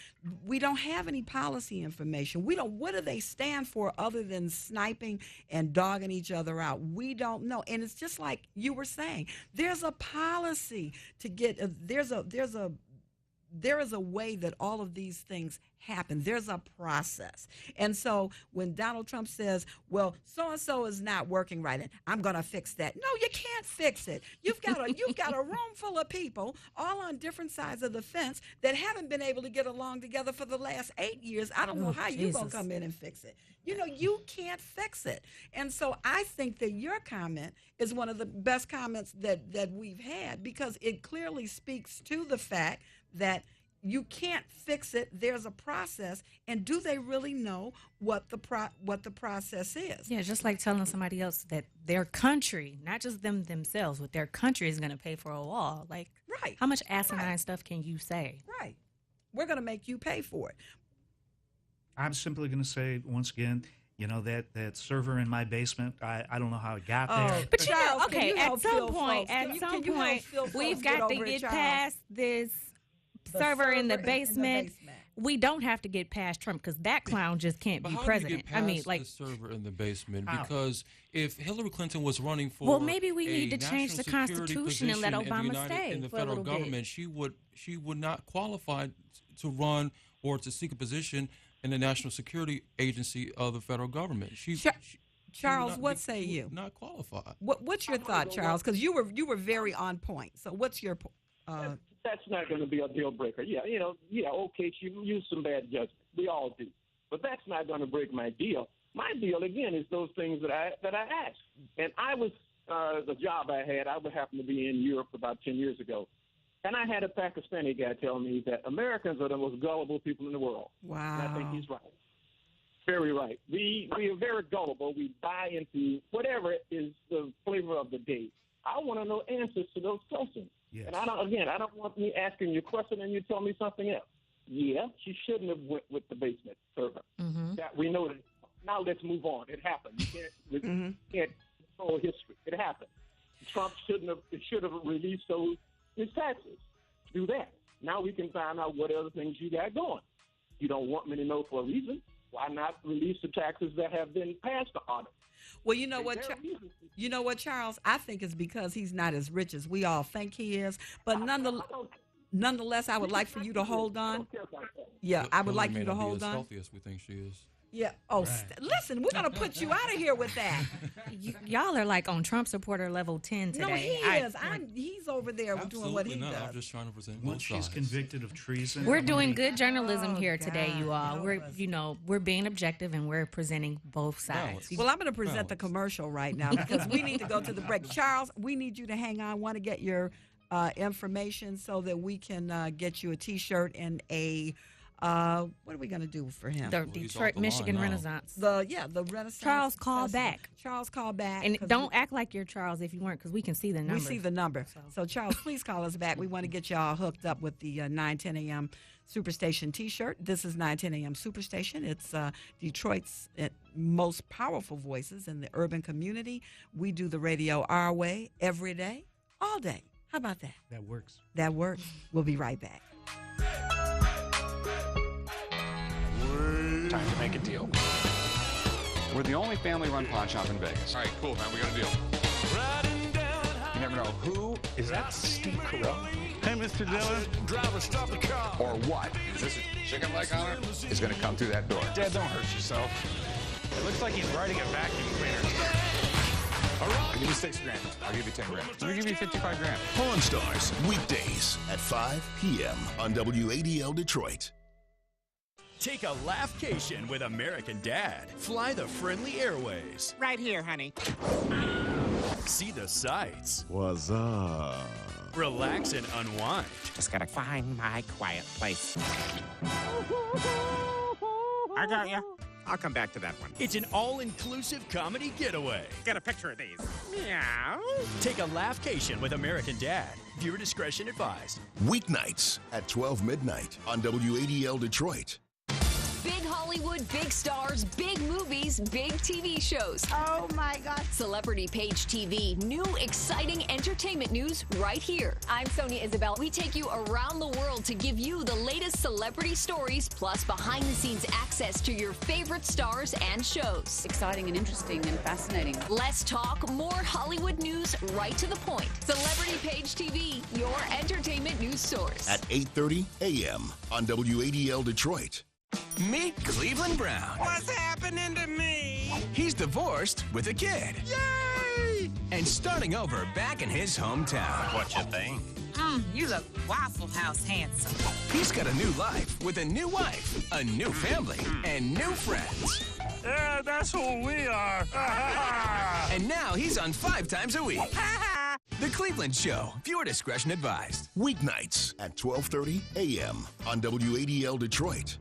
We don't have any policy information. What do they stand for other than sniping and dogging each other out? We don't know. And it's just like you were saying, there's a policy to get, there is a way that all of these things happen. There's a process. And so when Donald Trump says, well, so-and-so is not working right, and I'm going to fix that. No, you can't fix it. You've got a room full of people all on different sides of the fence that haven't been able to get along together for the last 8 years. I don't know how you're going to come in and fix it. You can't fix it. And so I think that your comment is one of the best comments that we've had, because it clearly speaks to the fact that you can't fix it. There's a process, and do they really know what the process is? Yeah, just like telling somebody else that their country, not just themselves, but their country is going to pay for a wall. Like, right? How much asinine stuff can you say? Right. We're going to make you pay for it. I'm simply going to say once again, that server in my basement, I don't know how it got there. But at some point, we've got to get past this server in the basement. We don't have to get past Trump, because that clown just can't be president. The server in the basement, because if Hillary Clinton was running for well, maybe we need to change the Constitution and let Obama stay in the federal government. She would not qualify to run or to seek a position in the National Security Agency of the federal government. Charles, what say you? Not qualified. What's your thought, Charles? Because you were very on point. So what's your That's not going to be a deal breaker. Okay, she used some bad judgment. We all do. But that's not going to break my deal. My deal, again, is those things that I asked. And I was, the job I had, I would happen to be in Europe about 10 years ago. And I had a Pakistani guy tell me that Americans are the most gullible people in the world. Wow. And I think he's right. Very right. We are very gullible. We buy into whatever is the flavor of the day. I want to know answers to those questions. Yes. And I don't want me asking you a question and you tell me something else. Yeah, she shouldn't have went with the basement server. Mm-hmm. That we know that. Now let's move on. It happened. You can't control history. It happened. Trump should have released his taxes. Do that. Now we can find out what other things you got going. You don't want me to know for a reason. Why not release the taxes that have been passed on it? Well, you know what, Charles? I think it's because he's not as rich as we all think he is. But nonetheless, I would like for you to hold on. Yeah, I would like you to hold on. As healthy as we think she is. Yeah. Oh, right. Listen, we're going to put you out of here with that. Y'all are like on Trump supporter level 10 today. No, he is. He's over there doing what he does. I'm just trying to present Once she's convicted of treason. We're doing good journalism here today, you all. We're being objective and we're presenting both sides. Well, I'm going to present the commercial right now because we need to go to the break. Charles, we need you to hang on. I want to get your information so that we can get you a T-shirt and a... what are we going to do for him? The Detroit, Michigan Renaissance. The Renaissance. Charles, call back. Charles, call back. And don't act like you're Charles if you weren't, because we can see the number. We see the number. So Charles, please call us back. We want to get y'all hooked up with the 910 a.m. Superstation T-shirt. This is 910 a.m. Superstation. It's Detroit's most powerful voices in the urban community. We do the radio our way, every day, all day. How about that? That works. That works. We'll be right back. Time to make a deal. We're the only family-run pawn shop in Vegas. All right, cool, man. We got a deal. You never know who. Is that Steve Carell? Hey, Mr. Dillon. Driver, stop the car. Or what? Is this a chicken leg on it? Is going to come through that door. Dad, don't hurt yourself. It looks like he's riding a vacuum cleaner. I'll give you $6 grand. I'll give you 10 grand. Let me give you 55 grand. Pawn Stars, weekdays at 5 p.m. on WADL Detroit. Take a laughcation with American Dad. Fly the friendly airways. Right here, honey. See the sights. What's up? Relax and unwind. Just gotta find my quiet place. I got you. I'll come back to that one. It's an all-inclusive comedy getaway. Get a picture of these. Meow. Take a laughcation with American Dad. Viewer discretion advised. Weeknights at 12 midnight on WADL Detroit. Big Hollywood, big stars, big movies, big TV shows. Oh my God. Celebrity Page TV, new exciting entertainment news right here. I'm Sonia Isabel. We take you around the world to give you the latest celebrity stories, plus behind the scenes access to your favorite stars and shows. Exciting and interesting and fascinating. Less talk, more Hollywood news right to the point. Celebrity Page TV, your entertainment news source. At 8:30 a.m. on WADL Detroit. Meet Cleveland Brown. What's happening to me? He's divorced with a kid. Yay! And starting over back in his hometown. What you think? You look Waffle House handsome. He's got a new life with a new wife, a new family, and new friends. Yeah, that's who we are. And now he's on 5 times a week. The Cleveland Show. Viewer discretion advised. Weeknights at 12:30 a.m. on WADL Detroit.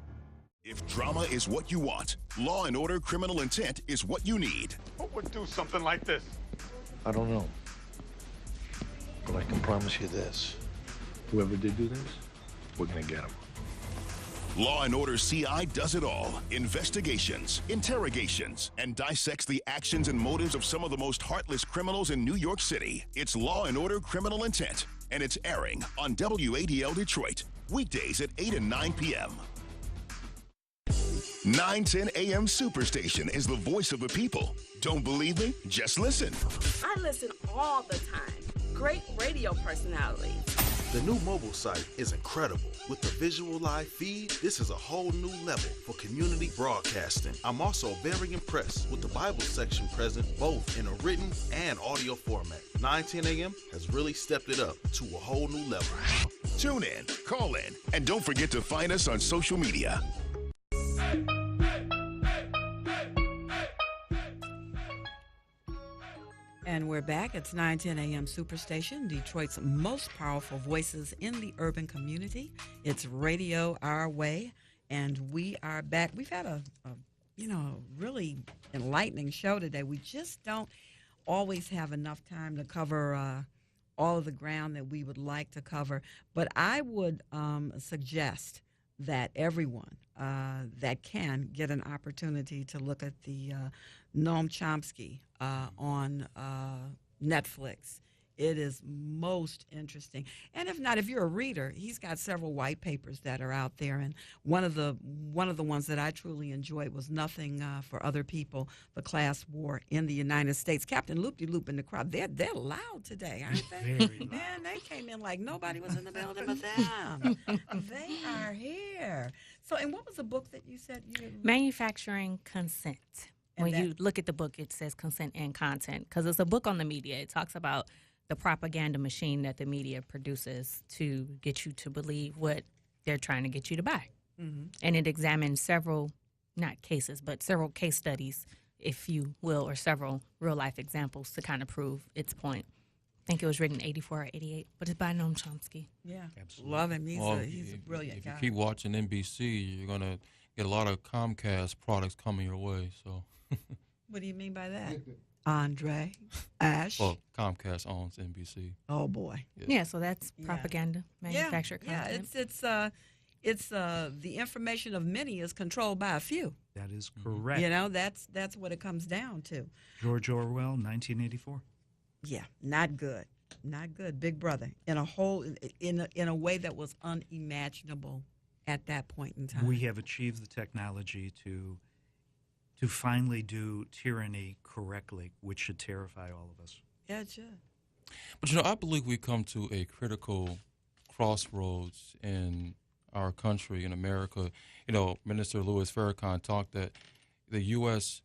If drama is what you want, Law and Order Criminal Intent is what you need. Who would do something like this? I don't know. But I can promise you this. Whoever did do this, we're gonna get him. Law and Order CI does it all. Investigations, interrogations, and dissects the actions and motives of some of the most heartless criminals in New York City. It's Law and Order Criminal Intent, and it's airing on WADL Detroit, weekdays at 8 and 9 p.m. 910 AM Superstation is the voice of the people. Don't believe me? Just listen. I listen all the time. Great radio personalities. The new mobile site is incredible. With the visual live feed, this is a whole new level for community broadcasting. I'm also very impressed with the Bible section present both in a written and audio format. 910 AM has really stepped it up to a whole new level. Tune in, call in, and don't forget to find us on social media. And we're back. It's 910 AM Superstation, Detroit's most powerful voices in the urban community. It's Radio Our Way, and we are back. We've had a really enlightening show today. We just don't always have enough time to cover all of the ground that we would like to cover. But I would suggest that everyone that can get an opportunity to look at the Noam Chomsky on Netflix. It is most interesting. And if not, if you're a reader, he's got several white papers that are out there. And one of the ones that I truly enjoyed was Nothing for Other People, the Class War in the United States. Captain Loop-de-Loop in the crowd, they're loud today, aren't they? Very loud. Man, they came in like nobody was in the building but them. They are here. So, and what was the book that you said you Manufacturing Consent. And When you look at the book, it says consent and content because it's a book on the media. It talks about the propaganda machine that the media produces to get you to believe what they're trying to get you to buy. Mm-hmm. And it examines several, not cases, but several case studies, if you will, or several real-life examples to kind of prove its point. I think it was written in 84 or 88, but it's by Noam Chomsky. Yeah, absolutely. Love him. He's a brilliant guy. If you keep watching NBC, you're going to get a lot of Comcast products coming your way. So. What do you mean by that? Andre, Ash. Well, Comcast owns NBC. Oh boy. Yeah, so that's propaganda, manufactured content. It's the information of many is controlled by a few. That is correct. You know, that's what it comes down to. George Orwell, 1984. Yeah, not good. Not good. Big Brother in a way that was unimaginable at that point in time. We have achieved the technology to finally do tyranny correctly, which should terrify all of us. Yeah, it should. But, I believe we come to a critical crossroads in our country, in America. Minister Louis Farrakhan talked that the U.S.,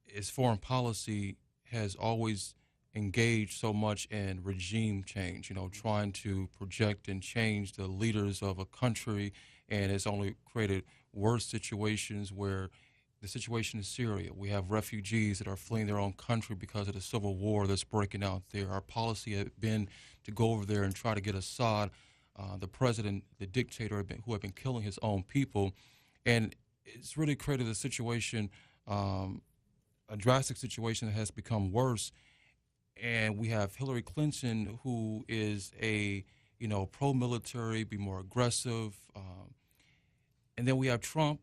its foreign policy has always engaged so much in regime change, trying to project and change the leaders of a country, and it's only created worse situations where the situation in Syria. We have refugees that are fleeing their own country because of the civil war that's breaking out there. Our policy had been to go over there and try to get Assad, the president, the dictator who had been killing his own people. And it's really created a situation, a drastic situation that has become worse. And we have Hillary Clinton, who is a, pro-military, be more aggressive. And then we have Trump,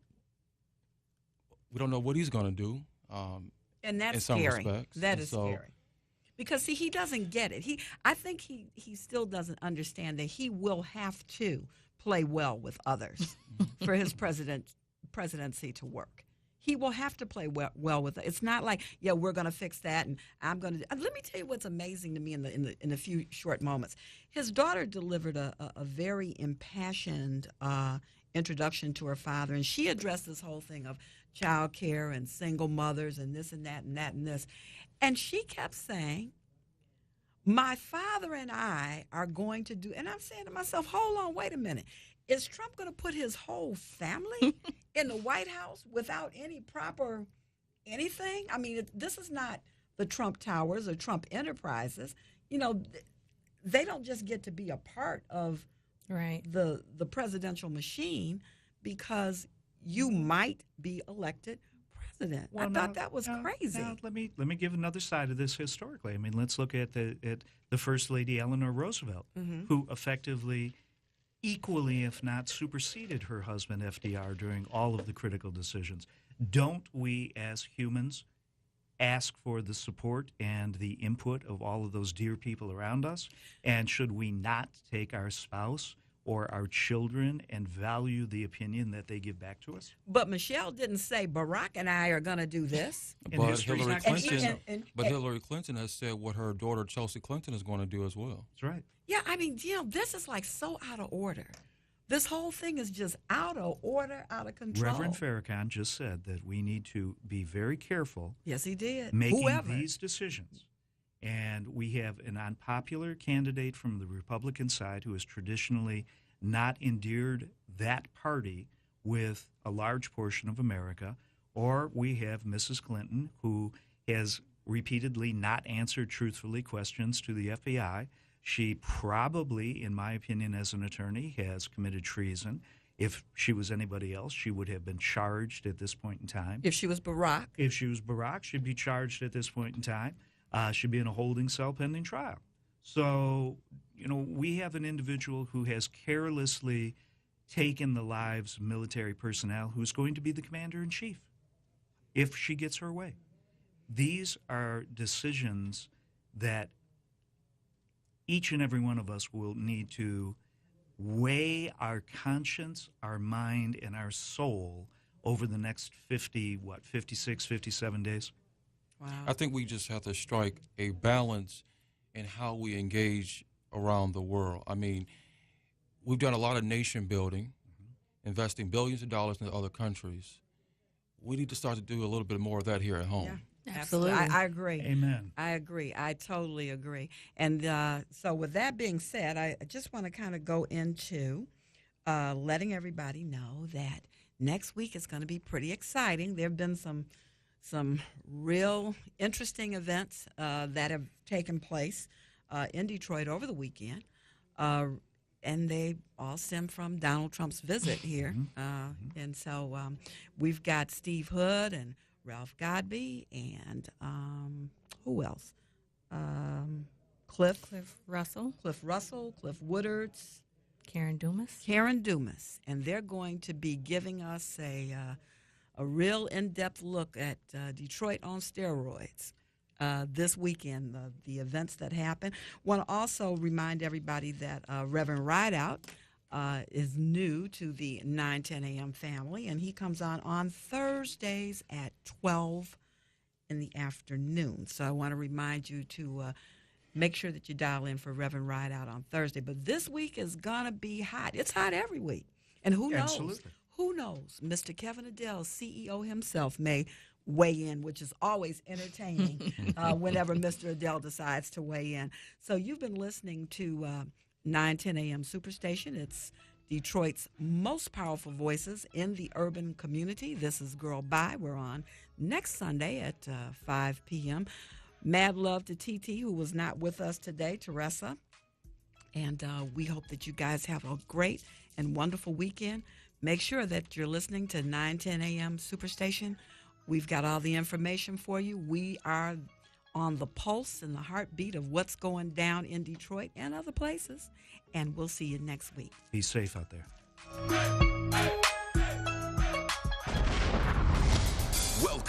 we don't know what he's going to do. And that's in some scary. respects. That And is so, scary. Because, see, he doesn't get it. I think he still doesn't understand that he will have to play well with others for his presidency to work. He will have to play well with it. It's not like, yeah, we're going to fix that, and I'm going to. Let me tell you what's amazing to me in a few short moments. His daughter delivered a very impassioned introduction to her father, and she addressed this whole thing of child care and single mothers and this and that and that and this. And she kept saying, my father and I are going to do, and I'm saying to myself, hold on, wait a minute. Is Trump going to put his whole family in the White House without any proper anything? I mean, this is not the Trump Towers or Trump Enterprises. You know, they don't just get to be a part of the presidential machine because you might be elected president. Well, I thought that was crazy. Now, let me give another side of this historically. I mean, let's look at the First Lady Eleanor Roosevelt, who effectively equally, if not superseded her husband FDR during all of the critical decisions. Don't we as humans ask for the support and the input of all of those dear people around us? And should we not take our spouse or our children and value the opinion that they give back to us? But Michelle didn't say Barack and I are going to do this. But Hillary Clinton has said what her daughter Chelsea Clinton is going to do as well. That's right. Yeah, I mean, this is like so out of order. This whole thing is just out of order, out of control. Reverend Farrakhan just said that we need to be very careful. Yes, he did. Making these decisions. And we have an unpopular candidate from the Republican side who has traditionally not endeared that party with a large portion of America, or we have Mrs. Clinton, who has repeatedly not answered truthfully questions to the FBI. She probably, in my opinion as an attorney, has committed treason. If she was anybody else, she would have been charged at this point in time. If she was Barack? If she was Barack, she'd be charged at this point in time. She'd be in a holding cell pending trial. So, you know, we have an individual who has carelessly taken the lives of military personnel who's going to be the commander-in-chief if she gets her way. These are decisions that each and every one of us will need to weigh our conscience, our mind, and our soul over the next 56, 57 days. Wow. I think we just have to strike a balance in how we engage around the world. I mean, we've done a lot of nation building, investing billions of dollars into other countries. We need to start to do a little bit more of that here at home. Yeah, absolutely. I agree. Amen. I agree. I totally agree. And so with that being said, I just want to kind of go into letting everybody know that next week is going to be pretty exciting. There have been some real interesting events that have taken place in Detroit over the weekend, and they all stem from Donald Trump's visit here. And so we've got Steve Hood and Ralph Godby and who else? Cliff Russell, Cliff Woodards, Karen Dumas. And they're going to be giving us a real in-depth look at Detroit on steroids this weekend, the events that happen. Want to also remind everybody that Reverend Rideout is new to the 9:10 a.m. family, and he comes on Thursdays at 12 in the afternoon. So I want to remind you to make sure that you dial in for Reverend Rideout on Thursday. But this week is going to be hot. It's hot every week. And who knows? Absolutely. Who knows? Mr. Kevin Adele, CEO himself, may weigh in, which is always entertaining whenever Mr. Adele decides to weigh in. So you've been listening to 9:10 a.m. Superstation. It's Detroit's most powerful voices in the urban community. This is Gurl Bye. We're on next Sunday at 5 p.m. Mad love to TT, who was not with us today, Teresa. And we hope that you guys have a great and wonderful weekend. Make sure that you're listening to 9:10 a.m. Superstation. We've got all the information for you. We are on the pulse and the heartbeat of what's going down in Detroit and other places. And we'll see you next week. Be safe out there.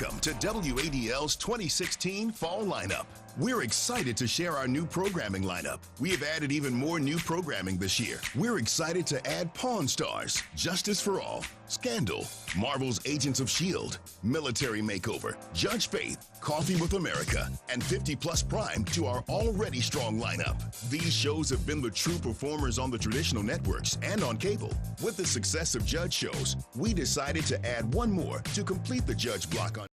Welcome to WADL's 2016 Fall Lineup. We're excited to share our new programming lineup. We have added even more new programming this year. We're excited to add Pawn Stars, Justice for All, Scandal, Marvel's Agents of S.H.I.E.L.D., Military Makeover, Judge Faith, Coffee with America, and 50 Plus Prime to our already strong lineup. These shows have been the true performers on the traditional networks and on cable. With the success of Judge shows, we decided to add one more to complete the Judge block on